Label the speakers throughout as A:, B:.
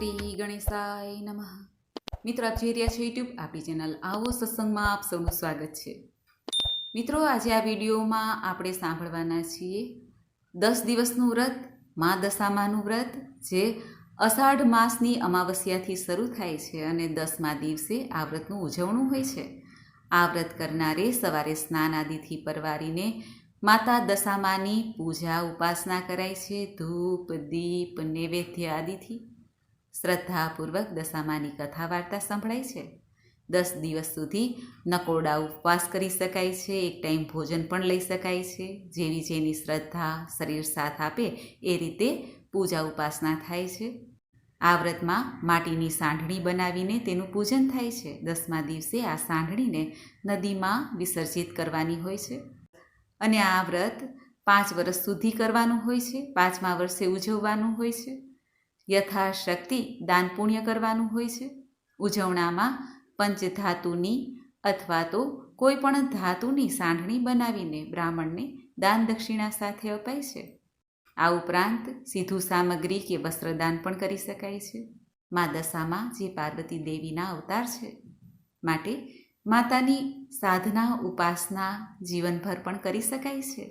A: શ્રી ગણેશાય નમઃ. મિત્રો, આપ જોઈ રહ્યા છો યુટ્યુબ આપણી ચેનલ આવો સત્સંગમાં આપ સૌનું સ્વાગત છે. મિત્રો, આજે આ વિડીયોમાં આપણે સાંભળવાના છીએ 10 દિવસનું વ્રત, મા દશામાનું વ્રત, જે અષાઢ માસની અમાવસ્યાથી શરૂ થાય છે અને 10મા દિવસે આ વ્રતનું ઉજવણું હોય છે. આ વ્રત કરનારે સવારે સ્નાન આદિથી પરવારીને માતા દશામાની પૂજા ઉપાસના કરાય છે. ધૂપ, દીપ, નૈવેદ્ય આદિથી શ્રદ્ધાપૂર્વક દશામાની કથા વાર્તા સંભળાય છે. 10 દિવસ સુધી નકોરડા ઉપવાસ કરી શકાય છે. એક ટાઈમ ભોજન પણ લઈ શકાય છે. જેવી જેની શ્રદ્ધા શરીર સાથ આપે એ રીતે પૂજા ઉપાસના થાય છે. આ વ્રતમાં માટીની સાંઢણી બનાવીને તેનું પૂજન થાય છે. 10મા દિવસે આ સાંઢણીને નદીમાં વિસર્જિત કરવાની હોય છે અને આ વ્રત 5 વર્ષ સુધી કરવાનું હોય છે. 5મા વર્ષે ઉજવવાનું હોય છે. યથાશક્તિ દાન પુણ્ય કરવાનું હોય છે. ઉજવણામાં પંચધાતુની અથવા તો કોઈ પણ ધાતુની સાંઢણી બનાવીને બ્રાહ્મણને દાન દક્ષિણા સાથે અપાય છે. આ ઉપરાંત સીધું સામગ્રી કે વસ્ત્રદાન પણ કરી શકાય છે. મા દશામાં જે પાર્વતી દેવીના અવતાર છે, માટે માતાની સાધના ઉપાસના જીવનભર પણ કરી શકાય છે.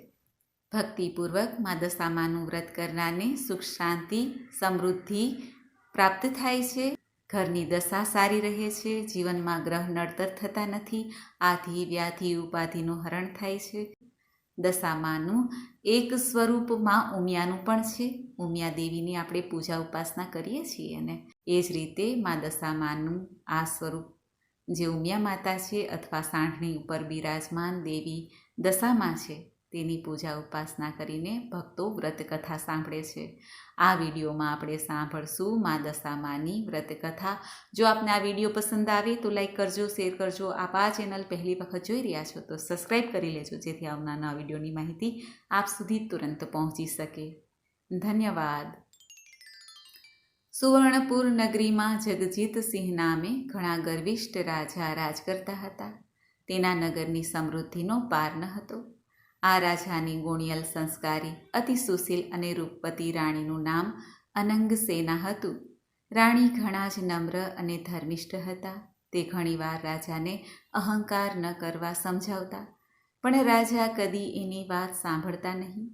A: ભક્તિપૂર્વક મા દશામાનું વ્રત કરનારને સુખ, શાંતિ, સમૃદ્ધિ પ્રાપ્ત થાય છે. ઘરની દશા સારી રહે છે. જીવનમાં ગ્રહ નડતર થતા નથી. આધિ વ્યાધિ ઉપાધિનું હરણ થાય છે. દશામાનું એક સ્વરૂપ માં ઉમિયાનું પણ છે. ઉમિયા દેવીની આપણે પૂજા ઉપાસના કરીએ છીએ અને એ જ રીતે મા દશામાનું આ સ્વરૂપ જે ઉમિયા માતા છે અથવા સાંઢણી ઉપર બિરાજમાન દેવી દશામાં છે, તેની પૂજા ઉપાસના કરીને ભક્તો વ્રતકથા સાંભળે છે. આ વિડીયોમાં આપણે સાંભળશું મા દશામાની વ્રતકથા. જો આપને આ વિડીયો પસંદ આવે તો લાઈક કરજો, શેર કરજો. આપ આ ચેનલ પહેલી વખત જોઈ રહ્યા છો તો સબસ્ક્રાઈબ કરી લેજો, જેથી આવનારા વિડીયોની માહિતી આપ સુધી તુરંત પહોંચી શકે. ધન્યવાદ. સુવર્ણપુર નગરીમાં જગજીતસિંહ નામે ઘણા ગર્વિષ્ઠ રાજા રાજ કરતા હતા. તેના નગરની સમૃદ્ધિનો પાર ન હતો. આ રાજાની ગુણિયલ, સંસ્કારી, અતિ સુશીલ અને રૂપવતી રાણીનું નામ અનંગસેના હતું. રાણી ઘણા જ નમ્ર અને ધર્મિષ્ઠ હતા. તે ઘણીવાર રાજાને અહંકાર ન કરવા સમજાવતા, પણ રાજા કદી એની વાત સાંભળતા નહીં.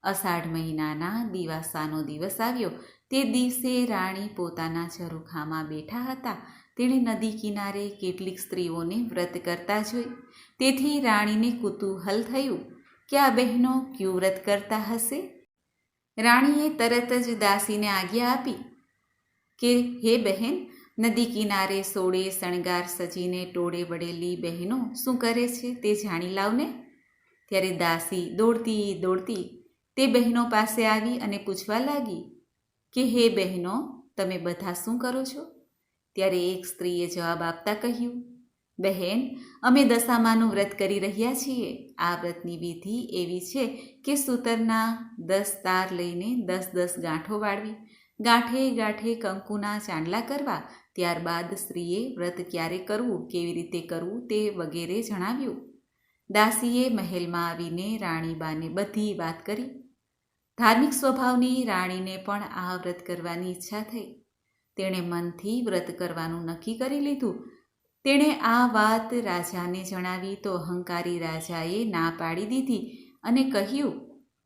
A: અષાઢ મહિનાના દિવાસાનો દિવસ આવ્યો. તે દિવસે રાણી પોતાના ઝરૂખામાં બેઠા હતા. તેણે નદી કિનારે કેટલીક સ્ત્રીઓને વ્રત કરતા જોઈ. તેથી રાણીને કુતૂહલ થયું કે આ બહેનો ક્યું વ્રત કરતા હશે. રાણીએ તરત જ દાસીને આજ્ઞા આપી કે હે બહેન, નદી કિનારે સોળે શણગાર સજીને ટોળે વળેલી બહેનો શું કરે છે તે જાણી લાવને. ત્યારે દાસી દોડતી દોડતી તે બહેનો પાસે આવી અને પૂછવા લાગી કે હે બહેનો, તમે બધા શું કરો છો? ત્યારે એક સ્ત્રીએ જવાબ આપતા કહ્યું, બહેન, અમે દશામાનું વ્રત કરી રહ્યા છીએ. આ વ્રતની વિધિ એવી છે કે સૂતરના 10 તાર લઈને 10 ગાંઠો વાળવી, ગાંઠે ગાંઠે કંકુના ચાંદલા કરવા. ત્યારબાદ સ્ત્રીએ વ્રત ક્યારે કરવું, કેવી રીતે કરવું તે વગેરે જણાવ્યું. દાસીએ મહેલમાં આવીને રાણીબાને બધી વાત કરી. ધાર્મિક સ્વભાવની રાણીને પણ આ વ્રત કરવાની ઈચ્છા થઈ. તેણે મનથી વ્રત કરવાનું નક્કી કરી લીધું. તેણે આ વાત રાજાને જણાવી તો અહંકારી રાજાએ ના પાડી દીધી અને કહ્યું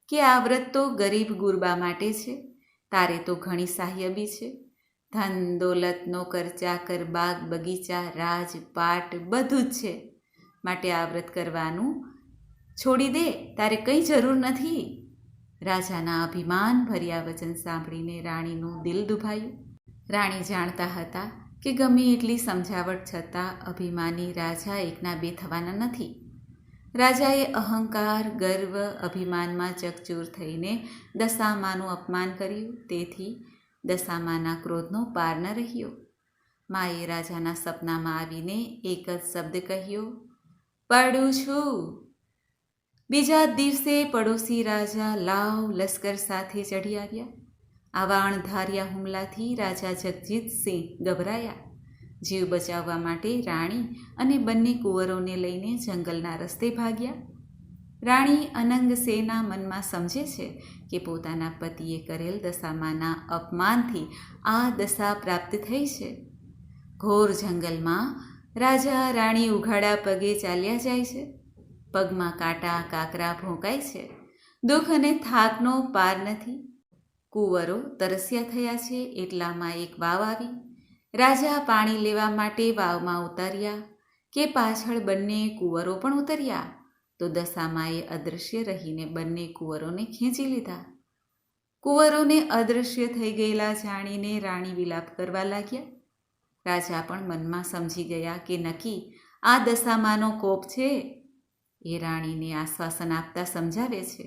A: કે આ વ્રત તો ગરીબ ગુરબા માટે છે. તારે તો ઘણી સાહ્યબી છે. ધન દોલત, નોકર ચાકર, બાગ બગીચા, રાજ પાટ બધું જ છે. માટે આ વ્રત કરવાનું છોડી દે, તારે કંઈ જરૂર નથી. રાજાના અભિમાન ભર્યા વચન સાંભળીને રાણીનું દિલ દુભાયું. રાણી જાણતા હતા કે ગમે એટલી સમજાવટ છતાં અભિમાની રાજા એકના બે થવાના નથી. રાજાએ અહંકાર, ગર્વ, અભિમાનમાં ચકચૂર થઈને દશામાનું અપમાન કર્યું. તેથી દશામાના ક્રોધનો પાર ન રહ્યો. માએ રાજાના સપનામાં આવીને એક જ શબ્દ કહ્યો, પડું છું. બીજા દિવસે પડોશી રાજા લાવ લશ્કર સાથે ચઢી આવ્યા. આવા અણધાર્યા હુમલાથી રાજા જગજીતસિંહ ગભરાયા. જીવ બચાવવા માટે રાણી અને બંને કુંવરોને લઈને જંગલના રસ્તે ભાગ્યા. રાણી અનંગસેના મનમાં સમજે છે કે પોતાના પતિએ કરેલ દશામાના અપમાનથી આ દશા પ્રાપ્ત થઈ છે. ઘોર જંગલમાં રાજા રાણી ઉઘાડા પગે ચાલ્યા જાય છે. પગમાં કાંટા કાકરા ભોંકાય છે. દુઃખ અને થાકનો પાર નથી. કુંવરો તરસ્યા થયા છે. એટલામાં એક વાવ આવી. રાજા પાણી લેવા માટે વાવમાં ઉતર્યા કે પાછળ બંને કુંવરો પણ ઉતર્યા તો દશામાએ અદૃશ્ય રહીને બંને કુંવરોને ખેંચી લીધા. કુંવરોને અદૃશ્ય થઈ ગયેલા જાણીને રાણી વિલાપ કરવા લાગ્યા. રાજા પણ મનમાં સમજી ગયા કે નક્કી આ દશામાનો કોપ છે. એ રાણીને આશ્વાસન આપતા સમજાવે છે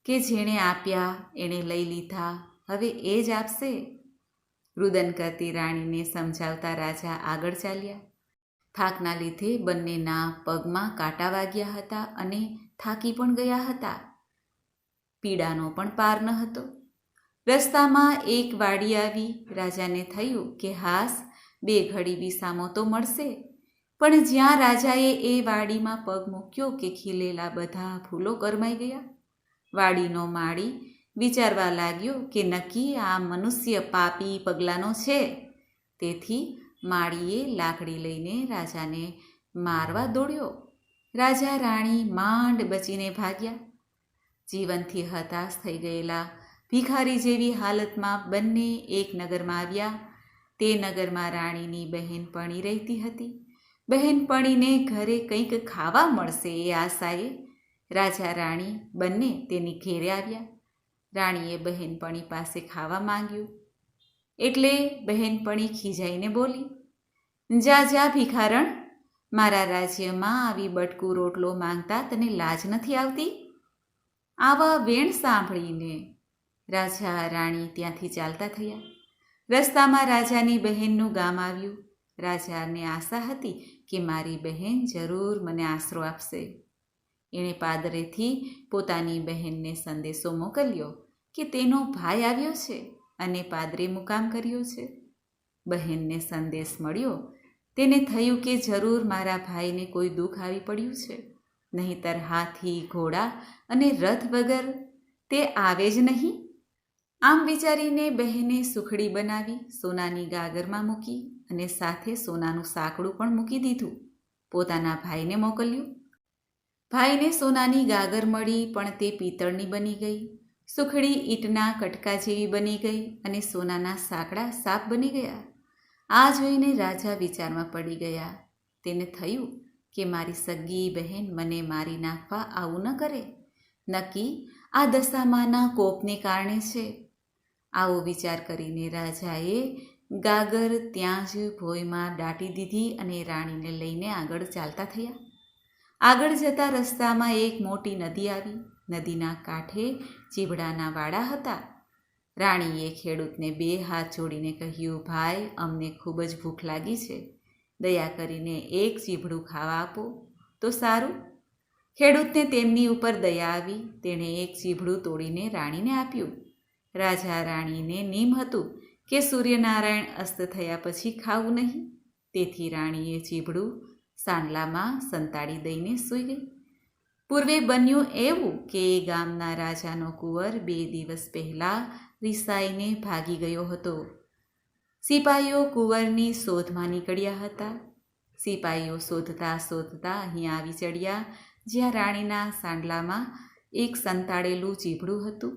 A: કે જેણે આપ્યા એણે લઈ લીધા, હવે એ જ આપશે. રુદન કરતી રાણીને સમજાવતા રાજા આગળ ચાલ્યા. થાકના લીધે બંનેના પગમાં કાંટા વાગ્યા હતા અને થાકી પણ ગયા હતા. પીડાનો પણ પાર ન હતો. રસ્તામાં એક વાડી આવી. રાજાને થયું કે હાસ, બે ઘડી વિસામો તો મળશે. પણ જ્યાં રાજાએ એ વાડીમાં પગ મૂક્યો કે ખીલેલા બધા ફૂલો કરમાઈ ગયા. વાડીનો માળી વિચારવા લાગ્યો કે નક્કી આ મનુષ્ય પાપી પગલાનો છે. તેથી માળીએ લાકડી લઈને રાજાને મારવા દોડ્યો. રાજા રાણી માંડ બચીને ભાગ્યા. જીવનથી હતાશ થઈ ગયેલા ભિખારી જેવી હાલતમાં બંને એક નગરમાં આવ્યા. તે નગરમાં રાણીની બહેનપણી રહેતી હતી. બહેનપણીને ઘરે કંઈક ખાવા મળશે એ આશાએ રાજા રાણી બંને તેની ઘેરે આવ્યા. રાણીએ બહેનપણી પાસે ખાવા માંગ્યું એટલે બહેનપણી ખીજાઈને બોલી, જા જા ભિખારણ, મારા રાજ્યમાં આવી બટકું રોટલો માંગતા તને લાજ નથી આવતી? આવા વેણ સાંભળીને રાજા રાણી ત્યાંથી ચાલતા થયા. રસ્તામાં રાજાની બહેનનું ગામ આવ્યું. રાજાને આશા હતી કે મારી બહેન જરૂર મને આશરો આપશે. એણે પાદરેથી પોતાની બહેનને સંદેશો મોકલ્યો કે તેનો ભાઈ આવ્યો છે અને પાદરે મુકામ કર્યો છે. બહેનને સંદેશ મળ્યો. તેને થયું કે જરૂર મારા ભાઈને કોઈ દુઃખ આવી પડ્યું છે, નહીંતર હાથી, ઘોડા અને રથ વગર તે આવે જ નહીં. આમ વિચારીને બહેને સુખડી બનાવી સોનાની ગાગરમાં મૂકી અને સાથે સોનાનું સાંકડું પણ મૂકી દીધું. પોતાના ભાઈને મોકલ્યું. ભાઈને સોનાની ગાગર મળી પણ તે પિત્તળની બની ગઈ. સુખડી ઈંટના કટકા જેવી બની ગઈ અને સોનાના સાંકડા સાપ બની ગયા. આ જોઈને રાજા વિચારમાં પડી ગયા. તેને થયું કે મારી સગી બહેન મને મારી નાખવા આવું ન કરે. નક્કી આ દશામાના કોપને કારણે છે. આવો વિચાર કરીને રાજાએ ગાગર ત્યાં જ ભોંયમાં દાટી દીધી અને રાણીને લઈને આગળ ચાલતા થયા. આગળ જતા રસ્તામાં એક મોટી નદી આવી. નદીના કાંઠે ચીભડાના વાડા હતા. રાણીએ ખેડૂતને બે હાથ જોડીને કહ્યું, ભાઈ, અમને ખૂબ જ ભૂખ લાગી છે. દયા કરીને એક ચીભડું ખાવા આપો તો સારું. ખેડૂતને તેમની ઉપર દયા આવી. તેણે એક ચીભડું તોડીને રાણીને આપ્યું. રાજા રાણીને નિયમ હતું કે સૂર્યનારાયણ અસ્ત થયા પછી ખાવું નહીં. તેથી રાણીએ ચીભડું સાંડલામાં સંતાડી દઈને સૂઈ ગઈ. પૂર્વે બન્યું એવું કે ગામના રાજાનો કુંવર 2 દિવસ પહેલાં રિસાઈને ભાગી ગયો હતો. સિપાહીઓ કુંવરની શોધમાં નીકળ્યા હતા. સિપાહીઓ શોધતા શોધતા અહીં આવી ચડ્યા જ્યાં રાણીના સાંડલામાં એક સંતાડેલું ચીભડું હતું.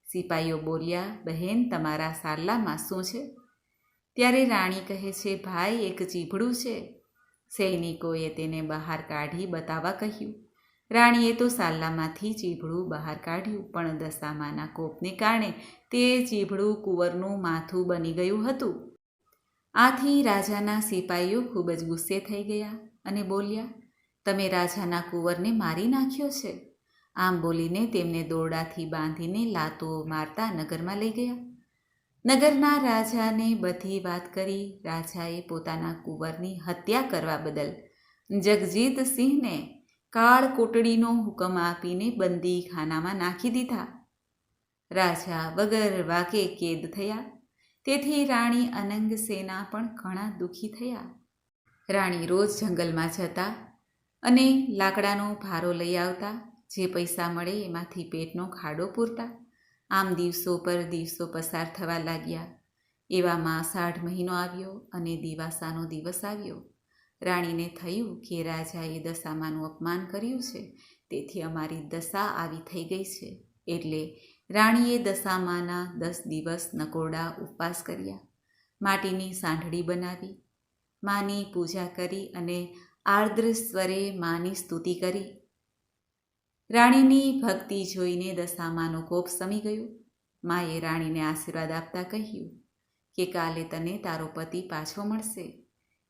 A: સિપાહીઓ બોલ્યા, બહેન, તમારા સાંડલામાં શું છે? ત્યારે રાણી કહે છે, ભાઈ, એક ચીભડું છે. સૈનિકોએ તેને બહાર કાઢી બતાવવા કહ્યું. રાણીએ તો સાંડલામાંથી ચીભડું બહાર કાઢ્યું, પણ દશામાના કોપને કારણે તે ચીભડું કુંવરનું માથું બની ગયું હતું. આથી રાજાના સિપાહીઓ ખૂબ જ ગુસ્સે થઈ ગયા અને બોલ્યા, તમે રાજાના કુંવરને મારી નાખ્યો છે. આમ બોલીને તેમને દોરડાથી બાંધીને લાતો મારતા નગરમાં લઈ ગયા. નગરના રાજાને બધી વાત કરી. રાજાએ પોતાના કુંવરની હત્યા કરવા બદલ જગજીતસિંહને કાળ કોટડીનો હુકમ આપીને બંદીખાનામાં નાખી દીધા. રાજા વગર વાકે કેદ થયા. તેથી રાણી અનંગસેના પણ ઘણા દુઃખી થયા. રાણી રોજ જંગલમાં જતા અને લાકડાનો ભારો લઈ આવતા. જે પૈસા મળે એમાંથી પેટનો ખાડો પૂરતા. આમ દિવસો પર દિવસો પસાર થવા લાગ્યા. એવામાં અષાઢ મહિનો આવ્યો અને દિવાસાનો દિવસ આવ્યો. રાણીને થયું કે રાજાએ દશામાનું અપમાન કર્યું છે, તેથી અમારી દશા આવી થઈ ગઈ છે. એટલે રાણીએ દશામાના 10 દિવસ નકોરડા ઉપવાસ કર્યા. માટીની સાંઢળી બનાવી, માની પૂજા કરી અને આર્દ્ર સ્વરે માની સ્તુતિ કરી. રાણીની ભક્તિ જોઈને દશામાનો કોપ શમી ગયો. માએ રાણીને આશીર્વાદ આપતા કહ્યું કે કાલે તને તારો પતિ પાછો મળશે.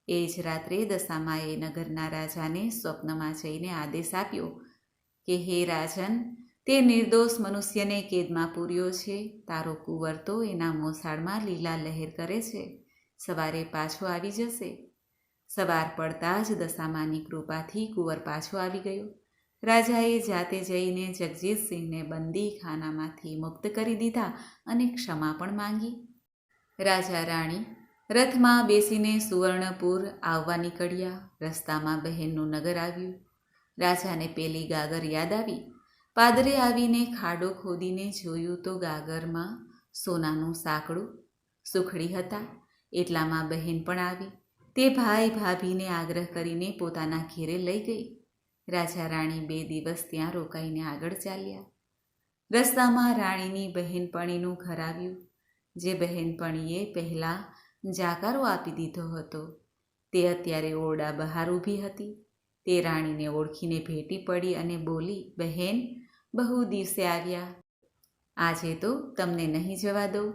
A: એ જ રાત્રે દશામાએ નગરના રાજાને સ્વપ્નમાં જઈને આદેશ આપ્યો કે હે રાજન, તે નિર્દોષ મનુષ્યને કેદમાં પૂર્યો છે. તારો કુંવર તો એના મોસાળમાં લીલા લહેર કરે છે. સવારે પાછો આવી જશે. સવાર પડતા જ દશામાની કૃપાથી કુંવર પાછો આવી ગયો. રાજાએ જાતે જઈને જગજીતસિંહને બંદી ખાનામાંથી મુક્ત કરી દીધા અને ક્ષમા પણ માંગી. રાજા રાણી રથમાં બેસીને સુવર્ણપુર આવવા નીકળ્યા. રસ્તામાં બહેનનું નગર આવ્યું. રાજાને પેલી ગાગર યાદ આવી. પાદરે આવીને ખાડો ખોદીને જોયું તો ગાગરમાં સોનાનું સાંકડું, સુખડી હતા. એટલામાં બહેન પણ આવી. તે ભાઈ ભાભીને આગ્રહ કરીને પોતાના ઘેરે લઈ ગઈ. રાજા રાણી 2 દિવસ ત્યાં રોકાઈને આગળ ચાલ્યા. રસ્તામાં રાણીની બહેનપણીનું ઘર આવ્યું. જે બહેનપણીએ પહેલાં જાકારો આપી દીધો હતો તે અત્યારે ઓરડા બહાર ઊભી હતી. તે રાણીને ઓળખીને ભેટી પડી અને બોલી, બહેન, બહુ દિવસે આવ્યા, આજે તો તમને નહીં જવા દઉં.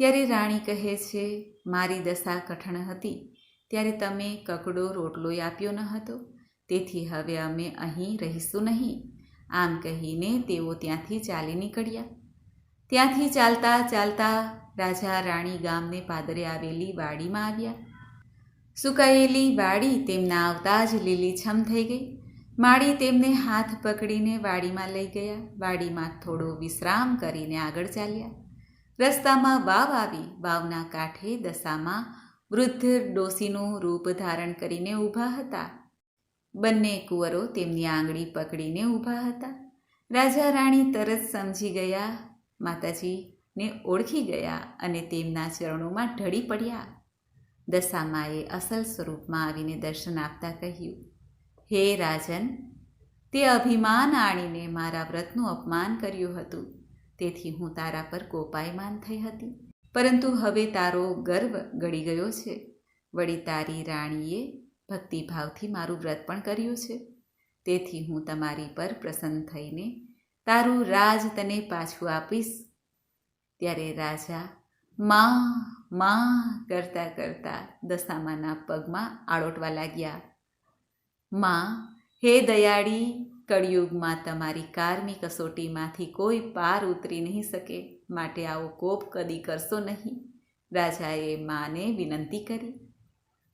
A: ત્યારે રાણી કહે છે, મારી દશા કઠણ હતી ત્યારે તમે કકડો રોટલોય આપ્યો ન હતો, તેથી હવે અમે અહીં રહીશું નહીં. આમ કહીને તેઓ ત્યાંથી ચાલી નીકળ્યા. ત્યાંથી ચાલતા ચાલતા રાજા રાણી ગામને પાદરે આવેલી વાડીમાં આવ્યા. સુકાયેલી વાડી તેમના આવતા જ લીલીછમ થઈ ગઈ. માળી તેમને હાથ પકડીને વાડીમાં લઈ ગયા. વાડીમાં થોડો વિશ્રામ કરીને આગળ ચાલ્યા. રસ્તામાં વાવ આવી. વાવના કાંઠે દશામાં વૃદ્ધ ડોશીનું રૂપ ધારણ કરીને ઊભા હતા. બંને કુંવરો તેમની આંગળી પકડીને ઊભા હતા. રાજા રાણી તરત સમજી ગયા, માતાજીને ઓળખી ગયા અને તેમના ચરણોમાં ઢળી પડ્યા. દશામાએ અસલ સ્વરૂપમાં આવીને દર્શન આપતા કહ્યું, હે રાજન, તે અભિમાન આણીને મારા વ્રતનું અપમાન કર્યું હતું, તેથી હું તારા પર કોપાયમાન થઈ હતી. પરંતુ હવે તારો ગર્વ ગળી ગયો છે. વળી તારી રાણીએ ભક્તિભાવથી મારું વ્રત પણ કર્યું છે, તેથી હું તમારી પર પ્રસન્ન થઈને તારું રાજ તને પાછું આપીશ. ત્યારે રાજા માં કરતા કરતા દશામાના પગમાં આળોટવા લાગ્યા. માં, હે દયાળી, કળિયુગમાં તમારી કારમી કસોટીમાંથી કોઈ પાર ઉતરી નહીં શકે, માટે આવો કોપ કદી કરશો નહીં. રાજાએ માને વિનંતી કરી.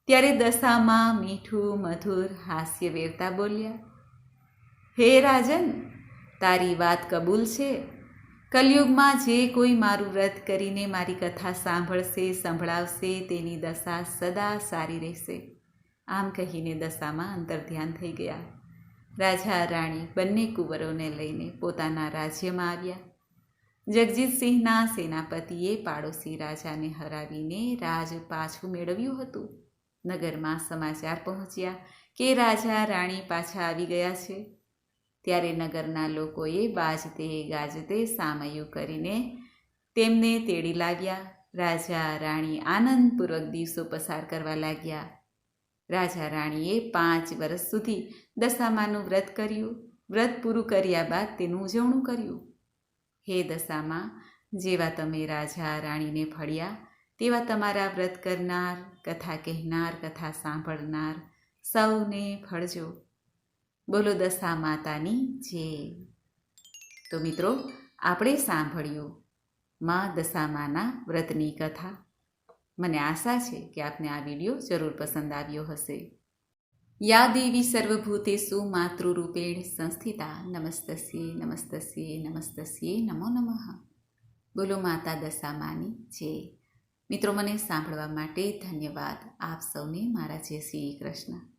A: ત્યારે દશામાં મીઠું મધુર હાસ્ય વેરતા બોલ્યા, હે રાજન, તારી વાત કબૂલ છે. કલયુગમાં જે કોઈ મારું વ્રત કરીને મારી કથા સાંભળશે, સંભળાવશે, તેની દશા સદા સારી રહેશે. આમ કહીને દશામાં અંતર્ધ્યાન થઈ ગયા. રાજા રાણી બંને કુંવરોને લઈને પોતાના રાજ્યમાં આવ્યા. જગજીતસિંહના સેનાપતિએ પાડોશી રાજાને હરાવીને રાજ પાછું મેળવ્યું હતું. નગરમાં સમાચાર પહોંચ્યા કે રાજા રાણી પાછા આવી ગયા છે. ત્યારે નગરના લોકોએ બાજતે ગાજતે સામયું કરીને તેમને તેડી લાવ્યા. રાજા રાણી આનંદપૂર્વક દિવસો પસાર કરવા લાગ્યા. રાજા રાણીએ 5 વર્ષ સુધી દશામાનું વ્રત કર્યું. વ્રત પૂરું કર્યા બાદ તેનું ઉજવણું કર્યું. હે દશામાં, જેવા તમે રાજા રાણીને ફળ્યા, તેવા તમારા વ્રત કરનાર, કથા કહેનાર, કથા સાંભળનાર સૌને ફળજો. બોલો દશા માતાની જય. તો મિત્રો, આપણે સાંભળ્યું માં દશામાના વ્રતની કથા. મને આશા છે કે આપને આ વિડીયો જરૂર પસંદ આવ્યો હશે. યા દેવી સર્વભૂતેષુ માતૃરૂપેણ સંસ્થિતા નમસ્તસ્યે નમસ્તસ્યે નમસ્તસ્યે નમો નમઃ. બોલો માતા દશામાની જય. મિત્રો, મને સાંભળવા માટે ધન્યવાદ. આપ સૌને મારા જય શ્રી કૃષ્ણ.